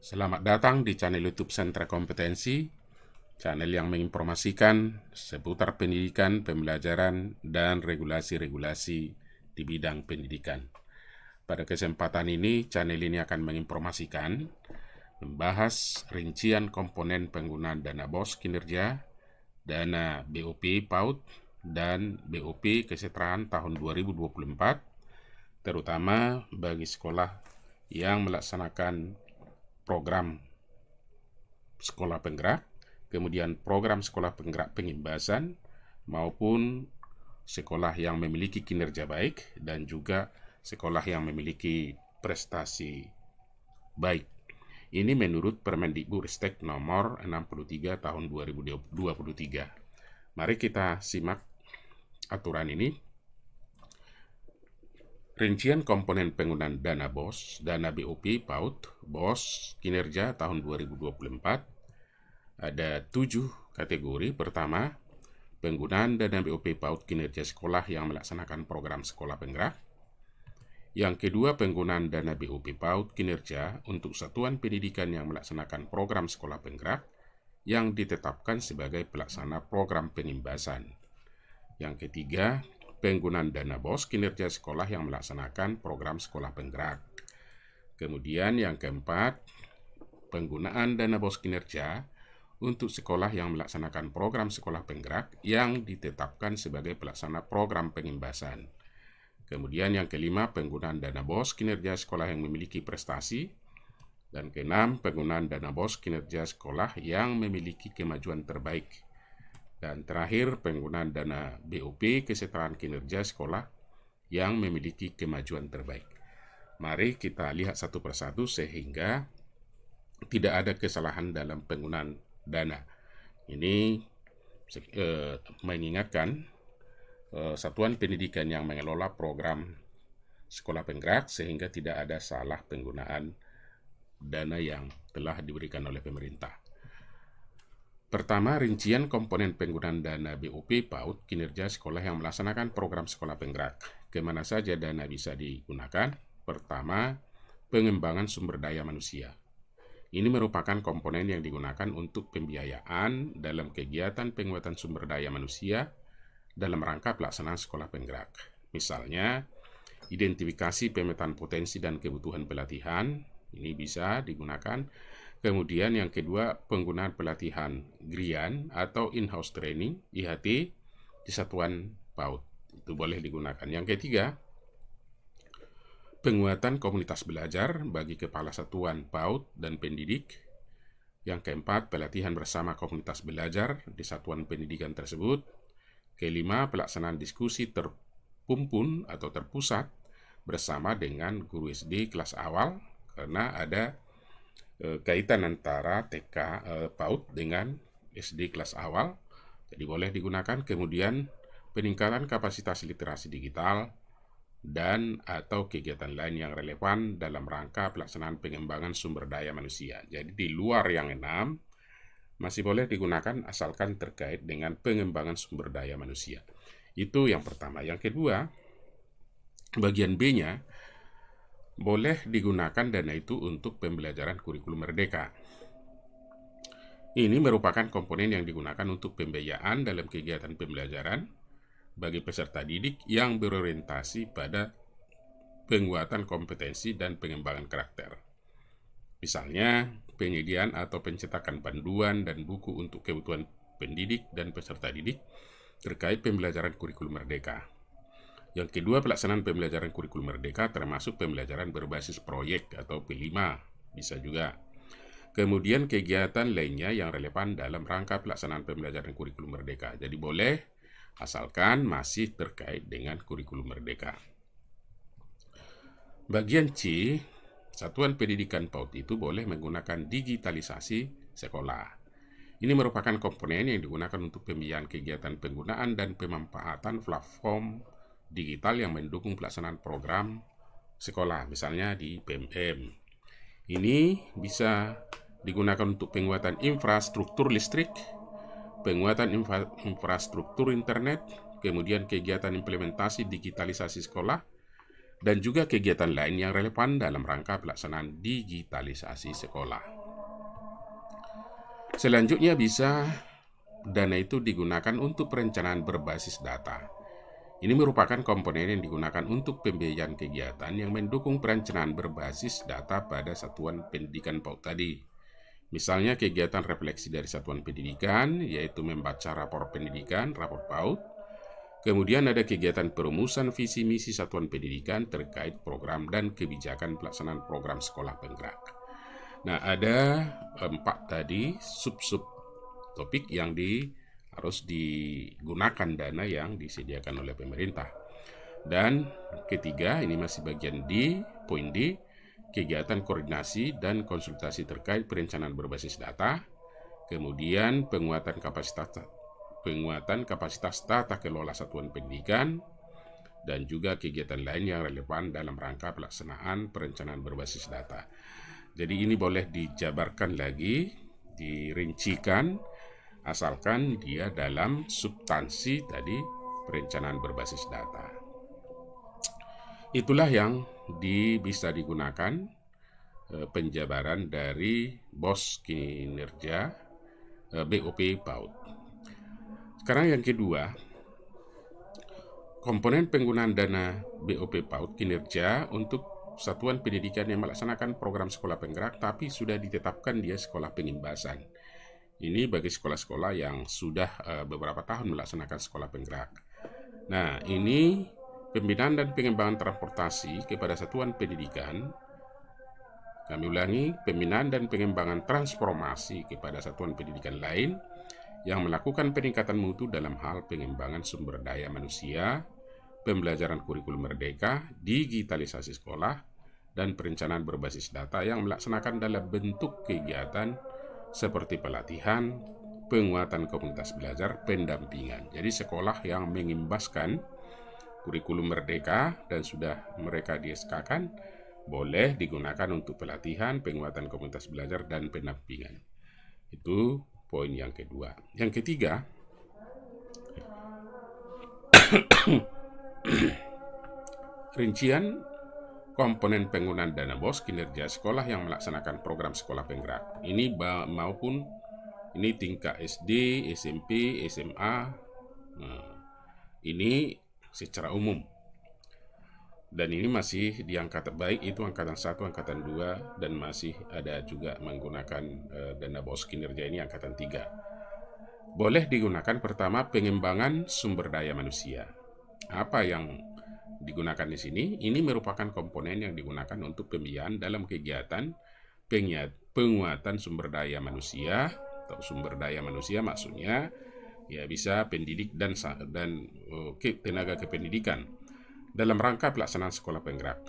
Selamat datang di channel YouTube Sentra Kompetensi, channel yang menginformasikan seputar pendidikan, pembelajaran, dan regulasi-regulasi di bidang pendidikan. Pada kesempatan ini, channel ini akan menginformasikan, membahas rincian komponen penggunaan dana BOS kinerja, dana BOP PAUD, dan BOP kesetaraan tahun 2024, terutama bagi sekolah yang melaksanakan program sekolah penggerak, kemudian program sekolah penggerak pengimbasan, maupun sekolah yang memiliki kinerja baik dan juga sekolah yang memiliki prestasi baik. Ini menurut Permendikbudristek nomor 63 tahun 2023. Mari kita simak aturan ini. Rincian komponen penggunaan dana BOS, dana BOP PAUD, BOS kinerja tahun 2024. Ada 7 kategori. Pertama, penggunaan dana BOP PAUD kinerja sekolah yang melaksanakan program sekolah penggerak. Yang kedua, penggunaan dana BOP PAUD kinerja untuk satuan pendidikan yang melaksanakan program sekolah penggerak yang ditetapkan sebagai pelaksana program pengimbasan. Yang ketiga, penggunaan dana BOS kinerja sekolah yang melaksanakan program sekolah penggerak. Kemudian yang keempat, penggunaan dana BOS kinerja untuk sekolah yang melaksanakan program sekolah penggerak yang ditetapkan sebagai pelaksana program pengimbasan. Kemudian yang kelima, penggunaan dana BOS kinerja sekolah yang memiliki prestasi. Dan keenam, penggunaan dana BOS kinerja sekolah yang memiliki kemajuan terbaik. Dan terakhir, penggunaan dana BOP kesetaraan kinerja sekolah yang memiliki kemajuan terbaik. Mari kita lihat satu persatu sehingga tidak ada kesalahan dalam penggunaan dana. Ini mengingatkan satuan pendidikan yang mengelola program sekolah penggerak sehingga tidak ada salah penggunaan dana yang telah diberikan oleh pemerintah. Pertama, rincian komponen penggunaan dana BOP PAUD kinerja sekolah yang melaksanakan program sekolah penggerak. Kemana saja dana bisa digunakan? Pertama, pengembangan sumber daya manusia. Ini merupakan komponen yang digunakan untuk pembiayaan dalam kegiatan penguatan sumber daya manusia dalam rangka pelaksanaan sekolah penggerak. Misalnya, identifikasi pemetaan potensi dan kebutuhan pelatihan, ini bisa digunakan. Kemudian yang kedua, penggunaan pelatihan GRIAN atau in-house training IHT di satuan PAUD. Itu boleh digunakan. Yang ketiga, penguatan komunitas belajar bagi kepala satuan PAUD dan pendidik. Yang keempat, pelatihan bersama komunitas belajar di satuan pendidikan tersebut. Kelima, pelaksanaan diskusi terpumpun atau terpusat bersama dengan guru SD kelas awal, karena ada kaitan antara TK PAUD dengan SD kelas awal, jadi boleh digunakan. Kemudian peningkatan kapasitas literasi digital dan atau kegiatan lain yang relevan dalam rangka pelaksanaan pengembangan sumber daya manusia. Jadi di luar yang 6 masih boleh digunakan asalkan terkait dengan pengembangan sumber daya manusia. Itu yang pertama. Yang kedua, bagian B-nya, boleh digunakan dana itu untuk pembelajaran kurikulum merdeka. Ini merupakan komponen yang digunakan untuk pembiayaan dalam kegiatan pembelajaran bagi peserta didik yang berorientasi pada penguatan kompetensi dan pengembangan karakter. Misalnya, penyediaan atau pencetakan panduan dan buku untuk kebutuhan pendidik dan peserta didik terkait pembelajaran kurikulum merdeka. Yang kedua, pelaksanaan pembelajaran kurikulum merdeka termasuk pembelajaran berbasis proyek atau P5, bisa juga. Kemudian kegiatan lainnya yang relevan dalam rangka pelaksanaan pembelajaran kurikulum merdeka. Jadi boleh, asalkan masih terkait dengan kurikulum merdeka. Bagian C, satuan pendidikan PAUD itu boleh menggunakan digitalisasi sekolah. Ini merupakan komponen yang digunakan untuk pembiayaan kegiatan penggunaan dan pemanfaatan platform digital yang mendukung pelaksanaan program sekolah, misalnya di PMM. Ini bisa digunakan untuk penguatan infrastruktur listrik, penguatan infrastruktur internet, kemudian kegiatan implementasi digitalisasi sekolah, dan juga kegiatan lain yang relevan dalam rangka pelaksanaan digitalisasi sekolah. Selanjutnya dana itu digunakan untuk perencanaan berbasis data. Ini merupakan komponen yang digunakan untuk pembiayaan kegiatan yang mendukung perencanaan berbasis data pada satuan pendidikan PAUD tadi. Misalnya kegiatan refleksi dari satuan pendidikan, yaitu membaca rapor pendidikan, rapor PAUD. Kemudian ada kegiatan perumusan visi misi satuan pendidikan terkait program dan kebijakan pelaksanaan program sekolah penggerak. Nah, ada 4 tadi sub-sub topik yang harus digunakan dana yang disediakan oleh pemerintah. Dan ketiga, ini masih bagian D, poin D, kegiatan koordinasi dan konsultasi terkait perencanaan berbasis data, kemudian penguatan kapasitas tata kelola satuan pendidikan, dan juga kegiatan lain yang relevan dalam rangka pelaksanaan perencanaan berbasis data. Jadi ini boleh dijabarkan lagi, dirincikan, asalkan dia dalam substansi tadi perencanaan berbasis data. Itulah yang bisa digunakan penjabaran dari BOS kinerja BOP PAUD. Sekarang yang kedua, komponen penggunaan dana BOP PAUD kinerja untuk satuan pendidikan yang melaksanakan program sekolah penggerak tapi sudah ditetapkan dia sekolah pengimbasan. Ini bagi sekolah-sekolah yang sudah beberapa tahun melaksanakan sekolah penggerak. Nah, ini pembinaan dan pengembangan transportasi kepada satuan pendidikan. Kami ulangi, pembinaan dan pengembangan transformasi kepada satuan pendidikan lain yang melakukan peningkatan mutu dalam hal pengembangan sumber daya manusia, pembelajaran kurikulum merdeka, digitalisasi sekolah, dan perencanaan berbasis data yang melaksanakan dalam bentuk kegiatan seperti pelatihan, penguatan komunitas belajar, pendampingan. Jadi sekolah yang mengimbaskan kurikulum merdeka dan sudah mereka di-SK-kan boleh digunakan untuk pelatihan, penguatan komunitas belajar, dan pendampingan. Itu poin yang kedua. Yang ketiga, rincian komponen penggunaan dana BOS kinerja sekolah yang melaksanakan program sekolah penggerak. Ini tingkat SD, SMP, SMA. Nah, ini secara umum. Dan ini masih di angkatan baik itu angkatan 1, angkatan 2, dan masih ada juga menggunakan dana BOS kinerja ini angkatan 3. Boleh digunakan pertama pengembangan sumber daya manusia. Apa yang digunakan di sini? Ini merupakan komponen yang digunakan untuk pembiayaan dalam kegiatan penguatan sumber daya manusia. Atau sumber daya manusia maksudnya ya bisa pendidik dan tenaga kependidikan dalam rangka pelaksanaan sekolah penggerak.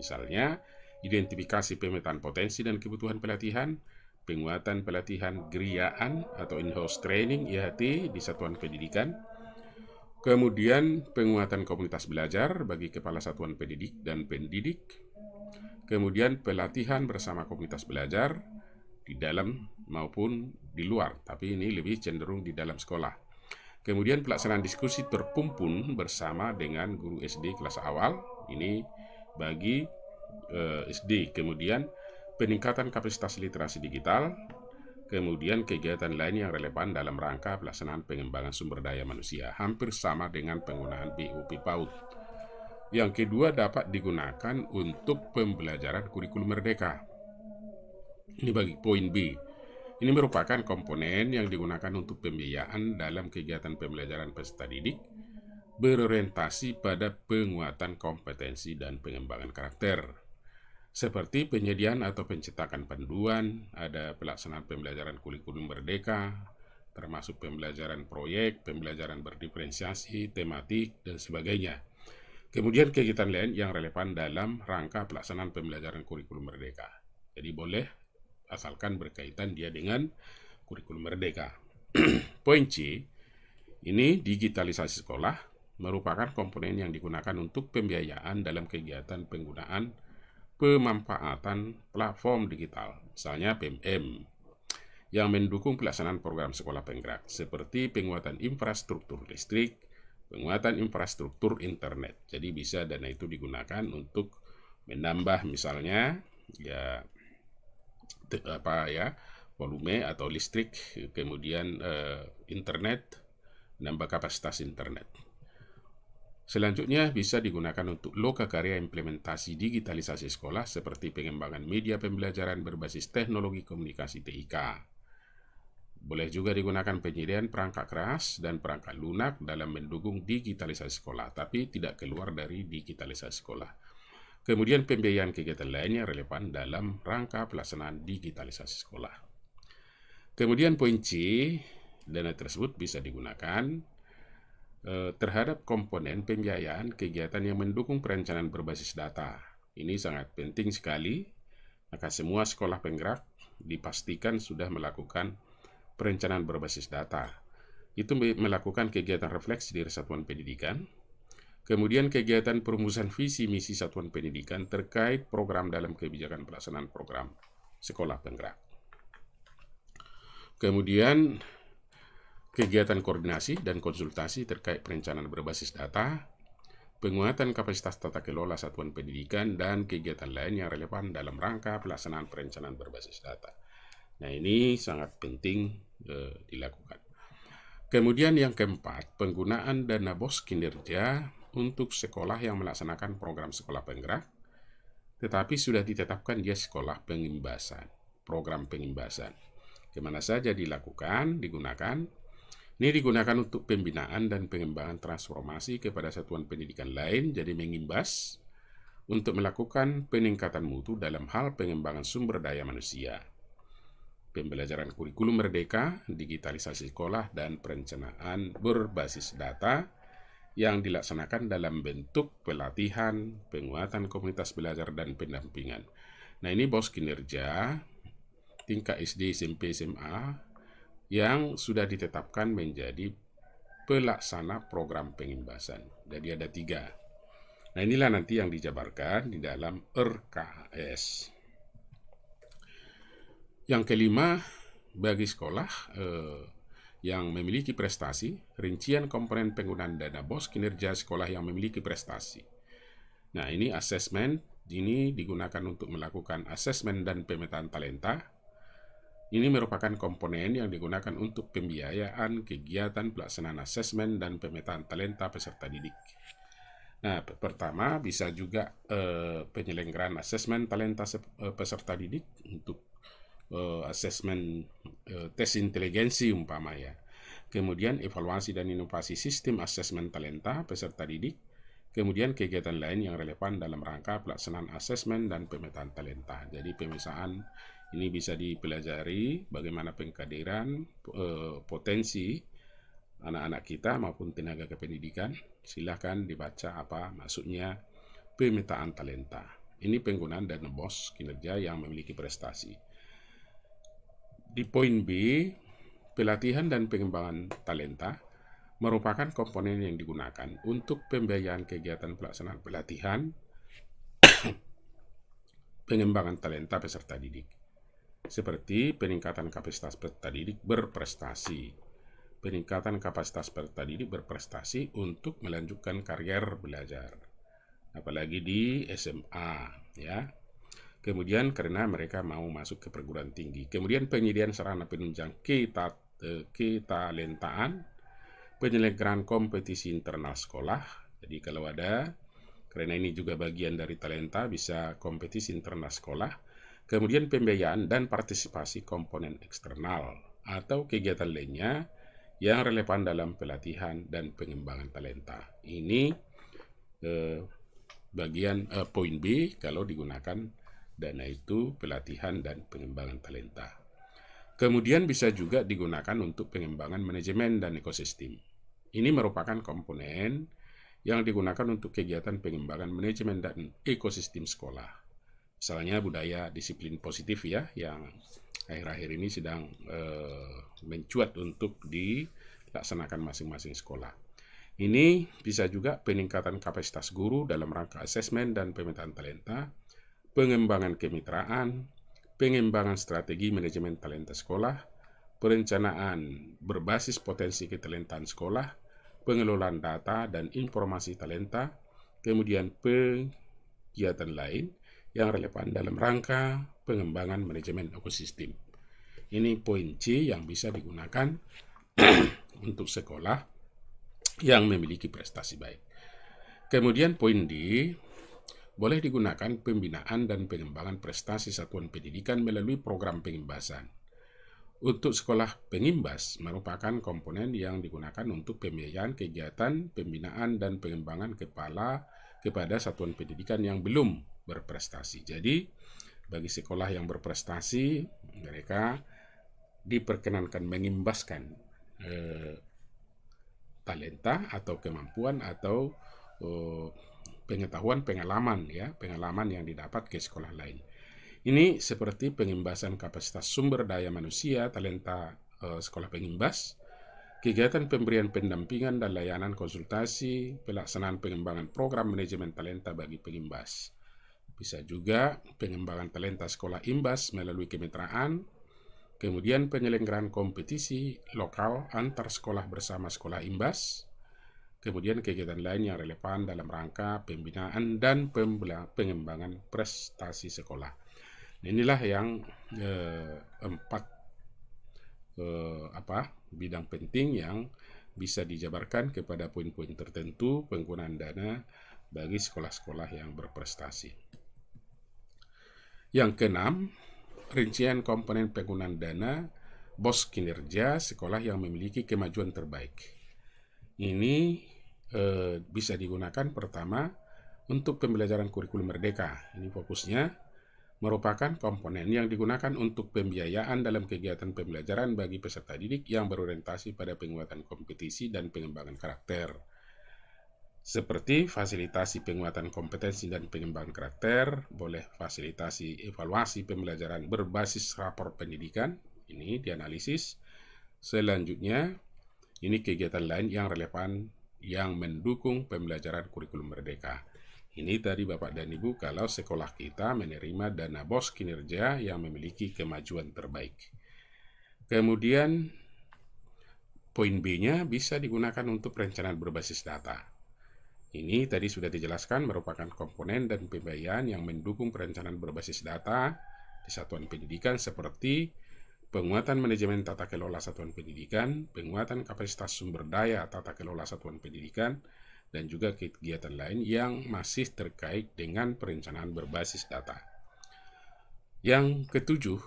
Misalnya, identifikasi pemetaan potensi dan kebutuhan pelatihan, penguatan pelatihan geriaan atau in-house training IHT di satuan pendidikan, kemudian penguatan komunitas belajar bagi kepala satuan pendidik dan pendidik, kemudian pelatihan bersama komunitas belajar di dalam maupun di luar, tapi ini lebih cenderung di dalam sekolah. Kemudian pelaksanaan diskusi terkumpul bersama dengan guru SD kelas awal, ini bagi SD. Kemudian peningkatan kapasitas literasi digital, kemudian kegiatan lain yang relevan dalam rangka pelaksanaan pengembangan sumber daya manusia, hampir sama dengan penggunaan BOP PAUD. Yang kedua dapat digunakan untuk pembelajaran kurikulum merdeka. Ini bagi poin B. Ini merupakan komponen yang digunakan untuk pembiayaan dalam kegiatan pembelajaran peserta didik berorientasi pada penguatan kompetensi dan pengembangan karakter. Seperti penyediaan atau pencetakan panduan, ada pelaksanaan pembelajaran kurikulum merdeka, termasuk pembelajaran proyek, pembelajaran berdiferensiasi, tematik, dan sebagainya. Kemudian kegiatan lain yang relevan dalam rangka pelaksanaan pembelajaran kurikulum merdeka. Jadi boleh asalkan berkaitan dia dengan kurikulum merdeka. Poin C, ini digitalisasi sekolah merupakan komponen yang digunakan untuk pembiayaan dalam kegiatan penggunaan pemanfaatan platform digital, misalnya PMM, yang mendukung pelaksanaan program sekolah penggerak, seperti penguatan infrastruktur listrik, penguatan infrastruktur internet. Jadi bisa dana itu digunakan untuk menambah misalnya volume atau listrik, kemudian internet, menambah kapasitas internet. Selanjutnya bisa digunakan untuk loka karya implementasi digitalisasi sekolah seperti pengembangan media pembelajaran berbasis teknologi komunikasi TIK. Boleh juga digunakan penyediaan perangkat keras dan perangkat lunak dalam mendukung digitalisasi sekolah, tapi tidak keluar dari digitalisasi sekolah. Kemudian pembiayaan kegiatan lainnya relevan dalam rangka pelaksanaan digitalisasi sekolah. Kemudian poin C, dana tersebut bisa digunakan terhadap komponen pembiayaan kegiatan yang mendukung perencanaan berbasis data. Ini sangat penting sekali, maka semua sekolah penggerak dipastikan sudah melakukan perencanaan berbasis data. Itu melakukan kegiatan refleksi diri satuan pendidikan, kemudian kegiatan perumusan visi misi satuan pendidikan terkait program dalam kebijakan pelaksanaan program sekolah penggerak. Kemudian kegiatan koordinasi dan konsultasi terkait perencanaan berbasis data, penguatan kapasitas tata kelola satuan pendidikan, dan kegiatan lain yang relevan dalam rangka pelaksanaan perencanaan berbasis data. Nah, ini sangat penting dilakukan. Kemudian yang keempat, penggunaan dana BOS kinerja untuk sekolah yang melaksanakan program sekolah penggerak, tetapi sudah ditetapkan dia sekolah pengimbasan, program pengimbasan. Kemana saja dilakukan, digunakan. Ini digunakan untuk pembinaan dan pengembangan transformasi kepada satuan pendidikan lain, jadi mengimbas untuk melakukan peningkatan mutu dalam hal pengembangan sumber daya manusia, pembelajaran kurikulum merdeka, digitalisasi sekolah, dan perencanaan berbasis data yang dilaksanakan dalam bentuk pelatihan, penguatan komunitas belajar, dan pendampingan. Nah, ini BOS kinerja tingkat SD, SMP, SMA yang sudah ditetapkan menjadi pelaksana program pengimbasan. Jadi ada 3. Nah, inilah nanti yang dijabarkan di dalam RKS. Yang kelima, bagi sekolah yang memiliki prestasi, rincian komponen penggunaan dana BOS kinerja sekolah yang memiliki prestasi. Nah, ini asesmen, ini digunakan untuk melakukan asesmen dan pemetaan talenta. Ini merupakan komponen yang digunakan untuk pembiayaan kegiatan pelaksanaan asesmen dan pemetaan talenta peserta didik. Nah, pertama bisa juga penyelenggaraan asesmen talenta peserta didik untuk asesmen tes inteligensi umpama ya. Kemudian evaluasi dan inovasi sistem asesmen talenta peserta didik. Kemudian kegiatan lain yang relevan dalam rangka pelaksanaan asesmen dan pemetaan talenta. Jadi pemisahan ini bisa dipelajari bagaimana pengkaderan potensi anak-anak kita maupun tenaga kependidikan. Silahkan dibaca apa maksudnya pemetaan talenta. Ini penggunaan dana BOS kinerja yang memiliki prestasi. Di poin B, pelatihan dan pengembangan talenta merupakan komponen yang digunakan untuk pembiayaan kegiatan pelaksanaan pelatihan, pengembangan talenta peserta didik, seperti peningkatan kapasitas peserta didik berprestasi, peningkatan kapasitas peserta didik berprestasi untuk melanjutkan karier belajar, apalagi di SMA, ya. Kemudian karena mereka mau masuk ke perguruan tinggi. Kemudian penyediaan sarana penunjang ketalentaan, penyelenggaraan kompetisi internal sekolah. Jadi kalau ada, karena ini juga bagian dari talenta, bisa kompetisi internal sekolah. Kemudian pembiayaan dan partisipasi komponen eksternal atau kegiatan lainnya yang relevan dalam pelatihan dan pengembangan talenta. Ini bagian poin B kalau digunakan dana itu pelatihan dan pengembangan talenta. Kemudian bisa juga digunakan untuk pengembangan manajemen dan ekosistem. Ini merupakan komponen yang digunakan untuk kegiatan pengembangan manajemen dan ekosistem sekolah. Misalnya budaya disiplin positif ya, yang akhir-akhir ini sedang mencuat untuk dilaksanakan masing-masing sekolah. Ini bisa juga peningkatan kapasitas guru dalam rangka asesmen dan pemetaan talenta, pengembangan kemitraan, pengembangan strategi manajemen talenta sekolah, perencanaan berbasis potensi ketalentaan sekolah, pengelolaan data dan informasi talenta, kemudian kegiatan lain yang relevan dalam rangka pengembangan manajemen ekosistem. Ini poin C yang bisa digunakan untuk sekolah yang memiliki prestasi baik. Kemudian poin D, boleh digunakan pembinaan dan pengembangan prestasi satuan pendidikan melalui program pengimbasan. Untuk sekolah pengimbas merupakan komponen yang digunakan untuk pembiayaan kegiatan pembinaan dan pengembangan kepada satuan pendidikan yang belum berprestasi. Jadi, bagi sekolah yang berprestasi, mereka diperkenankan mengimbaskan talenta atau kemampuan atau pengetahuan, pengalaman yang didapat ke sekolah lain. Ini seperti pengimbasan kapasitas sumber daya manusia, talenta sekolah pengimbas, kegiatan pemberian pendampingan dan layanan konsultasi, pelaksanaan pengembangan program manajemen talenta bagi pengimbas. Bisa juga pengembangan talenta sekolah imbas melalui kemitraan, kemudian penyelenggaraan kompetisi lokal antar sekolah bersama sekolah imbas, kemudian kegiatan lain yang relevan dalam rangka pembinaan dan pengembangan prestasi sekolah. Inilah yang 4 bidang penting yang bisa dijabarkan kepada poin-poin tertentu penggunaan dana bagi sekolah-sekolah yang berprestasi. Yang keenam, rincian komponen penggunaan dana BOS kinerja sekolah yang memiliki kemajuan terbaik. Ini bisa digunakan pertama untuk pembelajaran kurikulum merdeka. Ini fokusnya merupakan komponen yang digunakan untuk pembiayaan dalam kegiatan pembelajaran bagi peserta didik yang berorientasi pada penguatan kompetisi dan pengembangan karakter. Seperti fasilitasi penguatan kompetensi dan pengembangan karakter, boleh fasilitasi evaluasi pembelajaran berbasis rapor pendidikan, ini dianalisis. Selanjutnya, ini kegiatan lain yang relevan yang mendukung pembelajaran kurikulum merdeka. Ini tadi Bapak dan Ibu kalau sekolah kita menerima dana BOS kinerja yang memiliki kemajuan terbaik. Kemudian poin B-nya bisa digunakan untuk perencanaan berbasis data. Ini tadi sudah dijelaskan merupakan komponen dan pembiayaan yang mendukung perencanaan berbasis data di satuan pendidikan seperti penguatan manajemen tata kelola satuan pendidikan, penguatan kapasitas sumber daya tata kelola satuan pendidikan, dan juga kegiatan lain yang masih terkait dengan perencanaan berbasis data. Yang ketujuh,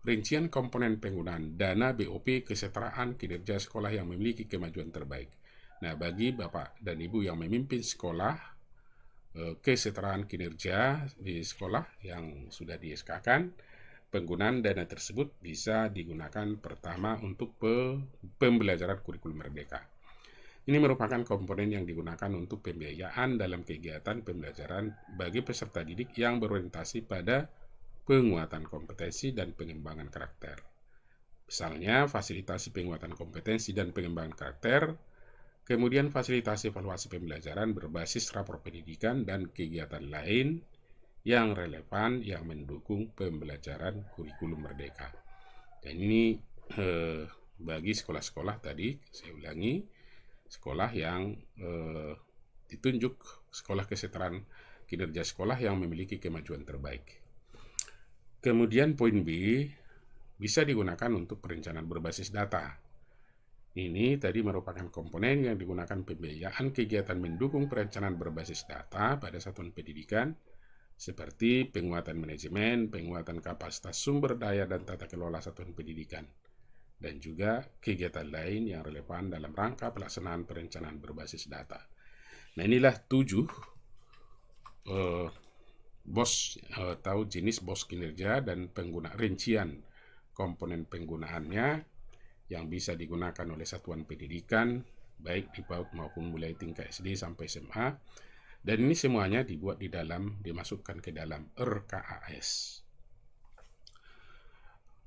rincian komponen penggunaan dana BOP kesetaraan kinerja sekolah yang memiliki kemajuan terbaik. Nah, bagi Bapak dan Ibu yang memimpin sekolah, kesetaraan kinerja di sekolah yang sudah di-SK-kan, penggunaan dana tersebut bisa digunakan pertama untuk pembelajaran kurikulum merdeka. Ini merupakan komponen yang digunakan untuk pembiayaan dalam kegiatan pembelajaran bagi peserta didik yang berorientasi pada penguatan kompetensi dan pengembangan karakter. Misalnya, fasilitasi penguatan kompetensi dan pengembangan karakter, kemudian fasilitasi evaluasi pembelajaran berbasis rapor pendidikan dan kegiatan lain yang relevan yang mendukung pembelajaran kurikulum merdeka. Dan ini bagi sekolah-sekolah tadi, saya ulangi, sekolah yang ditunjuk sekolah kesetaraan kinerja sekolah yang memiliki kemajuan terbaik. Kemudian poin B bisa digunakan untuk perencanaan berbasis data. Ini tadi merupakan komponen yang digunakan pembiayaan kegiatan mendukung perencanaan berbasis data pada satuan pendidikan seperti penguatan manajemen, penguatan kapasitas sumber daya dan tata kelola satuan pendidikan, dan juga kegiatan lain yang relevan dalam rangka pelaksanaan perencanaan berbasis data. Nah, inilah 7 BOS atau jenis BOS kinerja dan rincian komponen penggunaannya yang bisa digunakan oleh satuan pendidikan baik di PAUD maupun mulai tingkat SD sampai SMA, dan ini semuanya dimasukkan ke dalam RKAS.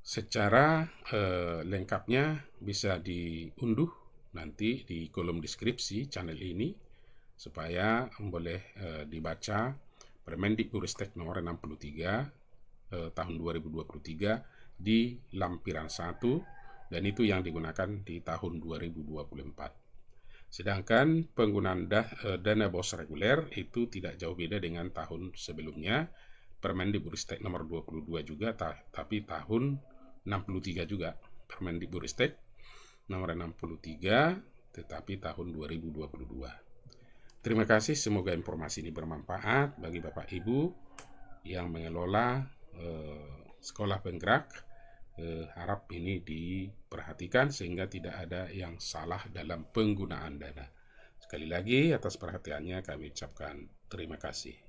Secara lengkapnya bisa diunduh nanti di kolom deskripsi channel ini supaya boleh dibaca Permendikbudristek nomor 63 tahun 2023 di lampiran 1, dan itu yang digunakan di tahun 2024. Sedangkan penggunaan dana BOS reguler itu tidak jauh beda dengan tahun sebelumnya. Permendikbudristek nomor 22 juga, tapi tahun 63 juga. Permendikbudristek nomor 63 tetapi tahun 2022. Terima kasih, semoga informasi ini bermanfaat bagi Bapak Ibu yang mengelola sekolah penggerak. Harap ini diperhatikan sehingga tidak ada yang salah dalam penggunaan dana. Sekali lagi atas perhatiannya kami ucapkan terima kasih.